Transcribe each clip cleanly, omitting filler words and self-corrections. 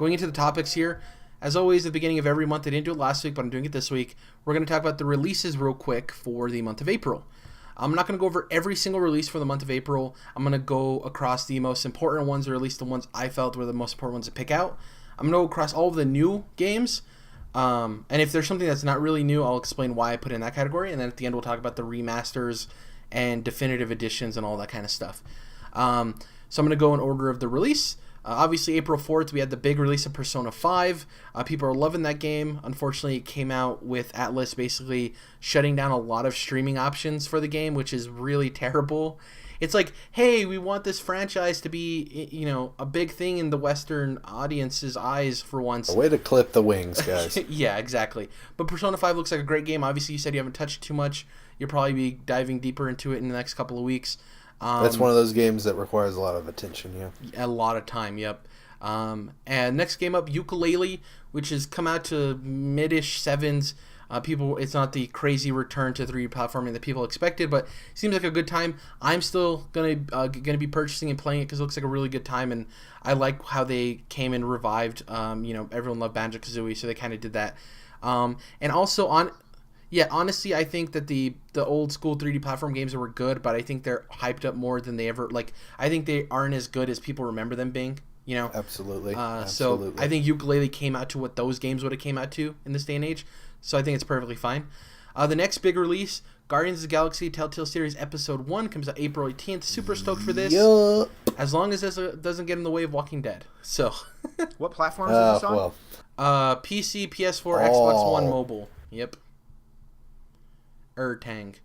going into the topics here, as always, at the beginning of every month, I didn't do it last week, but I'm doing it this week. We're going to talk about the releases real quick for the month of April. I'm not going to go over every single release for the month of April. I'm going to go across the most important ones, or at least the ones I felt were the most important ones to pick out. I'm going to go across all of the new games. And if there's something that's not really new, I'll explain why I put it in that category. And then at the end, we'll talk about the remasters and definitive editions and all that kind of stuff. So I'm going to go in order of the release. Obviously, April 4th, we had the big release of Persona 5. People are loving that game. Unfortunately, it came out with Atlus basically shutting down a lot of streaming options for the game, which is really terrible. It's like, hey, we want this franchise to be, a big thing in the Western audience's eyes for once. A way to clip the wings, guys. Yeah, exactly. But Persona 5 looks like a great game. Obviously, you said you haven't touched it too much. You'll probably be diving deeper into it in the next couple of weeks. That's one of those games that requires a lot of attention, yeah. A lot of time, yep. And next game up, Yooka-Laylee, which has come out to mid-ish 7s. It's not the crazy return to 3D platforming that people expected, but it seems like a good time. I'm still gonna be purchasing and playing it because it looks like a really good time, and I like how they came and revived. Everyone loved Banjo-Kazooie, so they kind of did that. And also honestly, I think that the old school 3D platform games were good, but I think they're hyped up more than they ever, I think they aren't as good as people remember them being, Absolutely. So I think Yooka-Laylee came out to what those games would have came out to in this day and age, so I think it's perfectly fine. The next big release, Guardians of the Galaxy Telltale Series Episode 1, comes out April 18th. Super stoked for this. Yup. As long as this doesn't get in the way of Walking Dead. So. What platforms is this on? PC, PS4, Xbox One, mobile. Yep. Tang.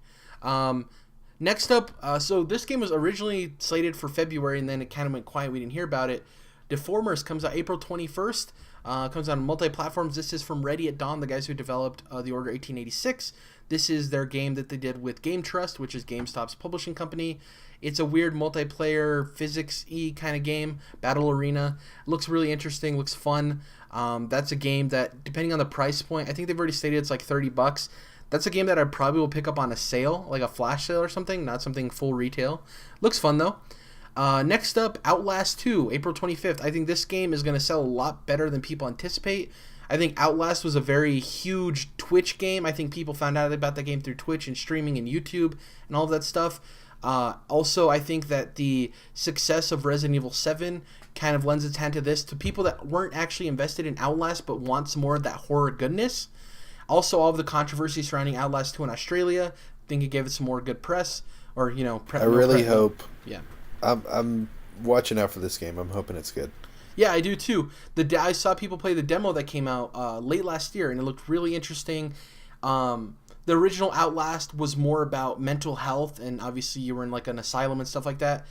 Next up, so this game was originally slated for February, and then it kind of went quiet. We didn't hear about it. Deformers comes out April 21st. Comes out on multi-platforms. This is from Ready at Dawn, the guys who developed The Order 1886. This is their game that they did with Game Trust, which is GameStop's publishing company. It's a weird multiplayer physics-y kind of game, battle arena. Looks really interesting, looks fun. That's a game that, depending on the price point, I think they've already stated it's like $30. That's a game that I probably will pick up on a sale, like a flash sale or something, not something full retail. Looks fun, though. Next up, Outlast 2, April 25th. I think this game is going to sell a lot better than people anticipate. I think Outlast was a very huge Twitch game. I think people found out about that game through Twitch and streaming and YouTube and all of that stuff. Also, I think that the success of Resident Evil 7 kind of lends its hand to this, to people that weren't actually invested in Outlast but want some more of that horror goodness. Also, all of the controversy surrounding Outlast 2 in Australia, I think it gave it some more good press. Or, I really hope. Yeah. I'm watching out for this game. I'm hoping it's good. Yeah, I do too. I saw people play the demo that came out late last year, and it looked really interesting. The original Outlast was more about mental health, and obviously you were in like an asylum and stuff like that.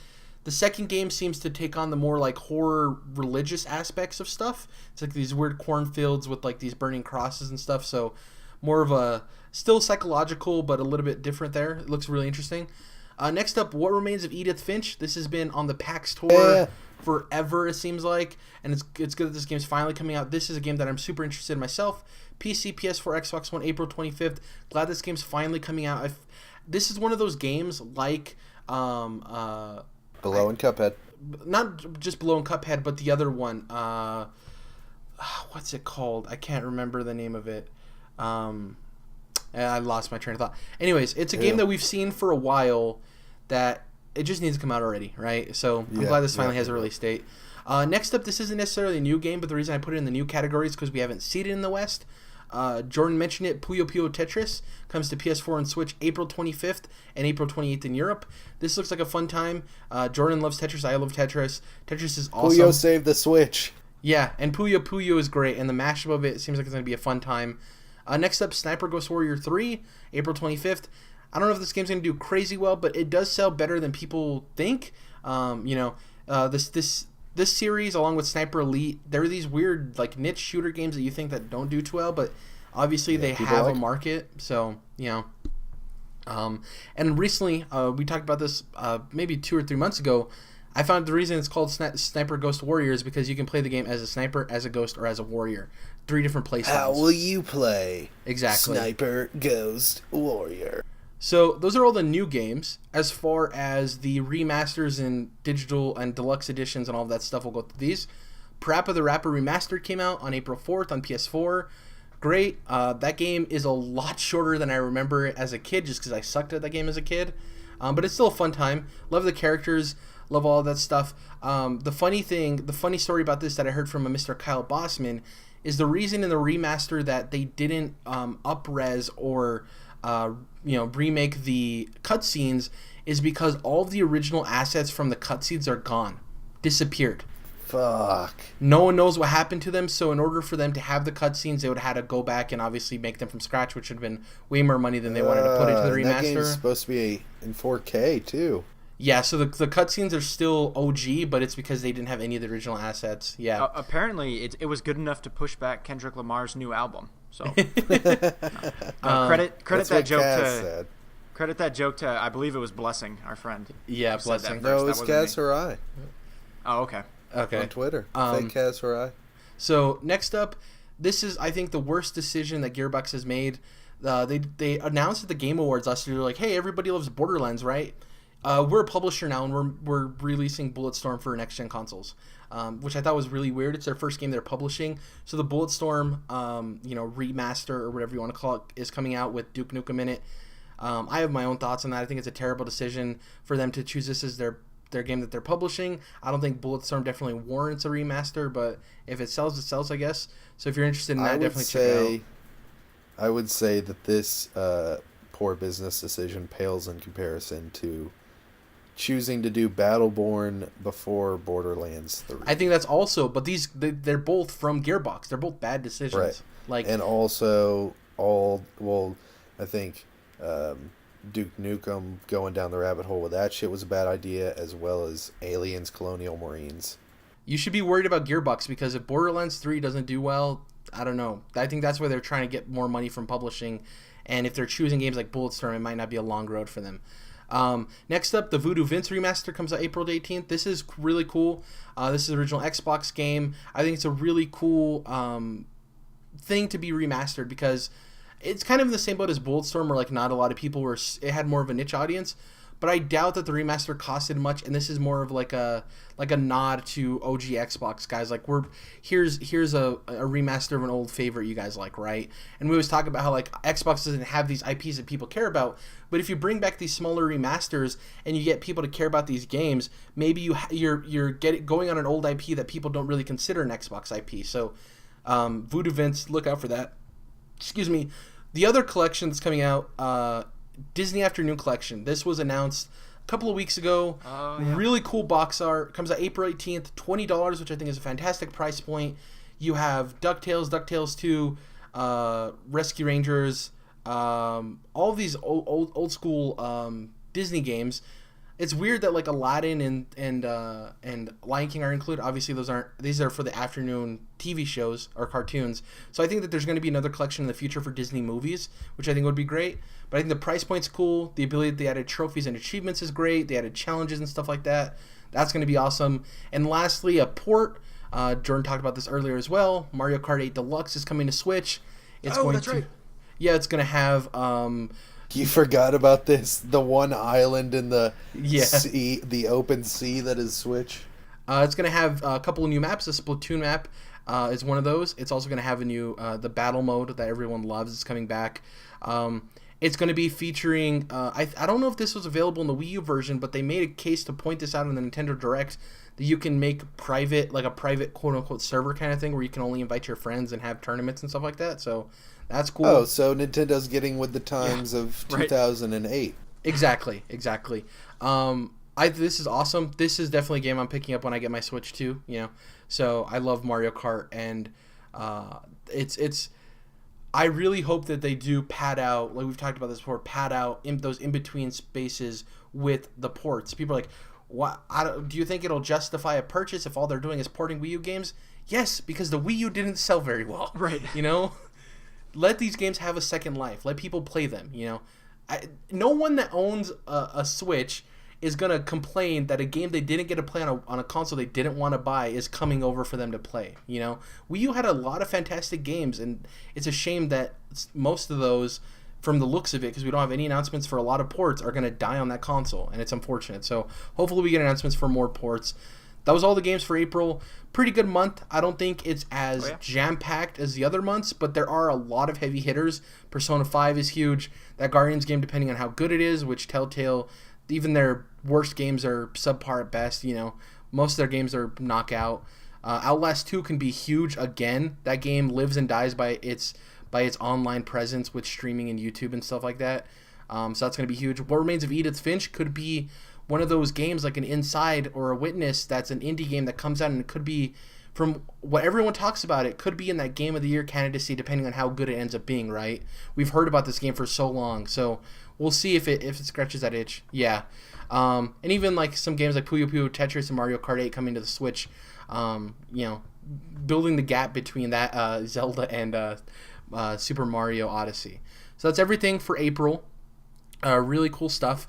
The second game seems to take on the more like horror religious aspects of stuff. It's like these weird cornfields with like these burning crosses and stuff. So more of a still psychological, but a little bit different there. It looks really interesting. Next up, What Remains of Edith Finch. This has been on the PAX tour forever, it seems like, and it's good that this game's finally coming out. This is a game that I'm super interested in myself. PC, PS4, Xbox One, April 25th. Glad this game's finally coming out. This is one of those games like Below and Cuphead. Not just Below and Cuphead, but the other one. What's it called? I can't remember the name of it. I lost my train of thought. Anyways, it's a game that we've seen for a while that it just needs to come out already, right? So I'm glad this finally has a release date. Next up, this isn't necessarily a new game, but the reason I put it in the new category is because we haven't seen it in the West. Jordan mentioned it. Puyo Puyo Tetris comes to PS4 and Switch April 25th and April 28th in Europe. This looks like a fun time. Jordan loves Tetris. I love Tetris. Tetris is awesome. Puyo saved the Switch. Yeah, and Puyo Puyo is great, and the mashup of it seems like it's going to be a fun time. Next up, Sniper Ghost Warrior 3, April 25th. I don't know if this game's going to do crazy well, but it does sell better than people think. This series, along with Sniper Elite, they're these weird like niche shooter games that you think that don't do too well, but obviously they have a market. So and recently we talked about this maybe 2 or 3 months ago. I found the reason it's called Sniper Ghost Warrior is because you can play the game as a sniper, as a ghost, or as a warrior. 3 different play styles. How will you play? Exactly. Sniper Ghost Warrior. So those are all the new games. As far as the remasters and digital and deluxe editions and all of that stuff, we'll go through these. Parappa the Rapper Remastered came out on April 4th on PS4. Great. That game is a lot shorter than I remember it as a kid, just because I sucked at that game as a kid. But it's still a fun time. Love the characters. Love all that stuff. The funny story about this that I heard from a Mr. Kyle Bossman is the reason in the remaster that they didn't up-res or remake the cutscenes is because all of the original assets from the cutscenes are gone, disappeared. Fuck. No one knows what happened to them, so in order for them to have the cutscenes, they would have had to go back and obviously make them from scratch, which would have been way more money than they wanted to put into the remaster. That game's supposed to be in 4K, too. Yeah, so the cutscenes are still OG, but it's because they didn't have any of the original assets. Yeah. Apparently, it was good enough to push back Kendrick Lamar's new album. So credit that joke to I believe it was Blessing, our friend. Yeah, Blessing. No, it's Cass or I. Oh, okay. On Twitter. Fake Cass or I. So next up, this is I think the worst decision that Gearbox has made. They announced at the Game Awards last year, like, hey, everybody loves Borderlands, right? We're a publisher now, and we're releasing Bulletstorm for next-gen consoles, which I thought was really weird. It's their first game they're publishing. So the Bulletstorm, remaster or whatever you want to call it, is coming out with Duke Nukem in it. I have my own thoughts on that. I think it's a terrible decision for them to choose this as their game that they're publishing. I don't think Bulletstorm definitely warrants a remaster, but if it sells, it sells, I guess. So if you're interested in that, definitely check it out. I would say that this poor business decision pales in comparison to choosing to do Battleborn before Borderlands 3. I think that's also, but they're both from Gearbox. They're both bad decisions. Right. And also I think Duke Nukem going down the rabbit hole with that shit was a bad idea, as well as Aliens Colonial Marines. You should be worried about Gearbox, because if Borderlands 3 doesn't do well, I don't know. I think that's why they're trying to get more money from publishing, and if they're choosing games like Bulletstorm, it might not be a long road for them. Next up, the Voodoo Vince remaster comes out April 18th. This is really cool. This is the original Xbox game. I think it's a really cool thing to be remastered, because it's kind of in the same boat as Bulletstorm, where like not a lot of people were. It had more of a niche audience, but I doubt that the remaster costed much. And this is more of like a nod to OG Xbox guys. Like here's a remaster of an old favorite you guys like, right? And we always talk about how like Xbox doesn't have these IPs that people care about, but if you bring back these smaller remasters and you get people to care about these games, maybe you're going on an old IP that people don't really consider an Xbox IP. So Voodoo Vince, look out for that. Excuse me. The other collection that's coming out, Disney Afternoon Collection. This was announced a couple of weeks ago. Oh, yeah. Really cool box art. Comes out April 18th, $20, which I think is a fantastic price point. You have DuckTales, DuckTales 2, Rescue Rangers, all of these old school Disney games. It's weird that like Aladdin and Lion King are included. Obviously, these are for the afternoon TV shows or cartoons. So I think that there's going to be another collection in the future for Disney movies, which I think would be great. But I think the price point's cool. The ability that they added trophies and achievements is great. They added challenges and stuff like that. That's going to be awesome. And lastly, a port. Jordan talked about this earlier as well. Mario Kart 8 Deluxe is coming to Switch. Right. Yeah, it's going to have. You forgot about this. The one island in the sea, the open sea that is Switch. It's going to have a couple of new maps. The Splatoon map is one of those. It's also going to have a new the battle mode that everyone loves. It's coming back. It's going to be featuring. I don't know if this was available in the Wii U version, but they made a case to point this out in the Nintendo Direct, that you can make a private quote unquote server kind of thing where you can only invite your friends and have tournaments and stuff like that. So that's cool. Oh, so Nintendo's getting with the times of 2008. Right. Exactly. This is awesome. This is definitely a game I'm picking up when I get my Switch too. So I love Mario Kart, and it's. I really hope that they do pad out, like we've talked about this before, pad out in those in between spaces with the ports. People are like, "What? Do you think it'll justify a purchase if all they're doing is porting Wii U games?" Yes, because the Wii U didn't sell very well. Right. Let these games have a second life. Let people play them. No one that owns a Switch is going to complain that a game they didn't get to play on a console they didn't want to buy is coming over for them to play. Wii U had a lot of fantastic games, and it's a shame that most of those, from the looks of it, because we don't have any announcements for a lot of ports, are going to die on that console, and it's unfortunate. So hopefully we get announcements for more ports. that was all the games for April. Pretty good month. I don't think it's as yeah. jam-packed as the other months, but there are a lot of heavy hitters. Persona 5 is huge. That Guardians game, depending on how good it is, which Telltale, even their worst games are subpar at best. Most of their games are knockout. Outlast 2 can be huge again. That game lives and dies by its online presence with streaming and YouTube and stuff like that. So that's going to be huge. What Remains of Edith Finch could be one of those games like an Inside or a Witness that's an indie game that comes out, and it could be, from what everyone talks about, it could be in that Game of the Year candidacy depending on how good it ends up being, right? We've heard about this game for so long, so we'll see if it scratches that itch. Yeah. And even like some games like Puyo Puyo Tetris and Mario Kart 8 coming to the Switch, building the gap between that Zelda and Super Mario Odyssey. So that's everything for April. Really cool stuff.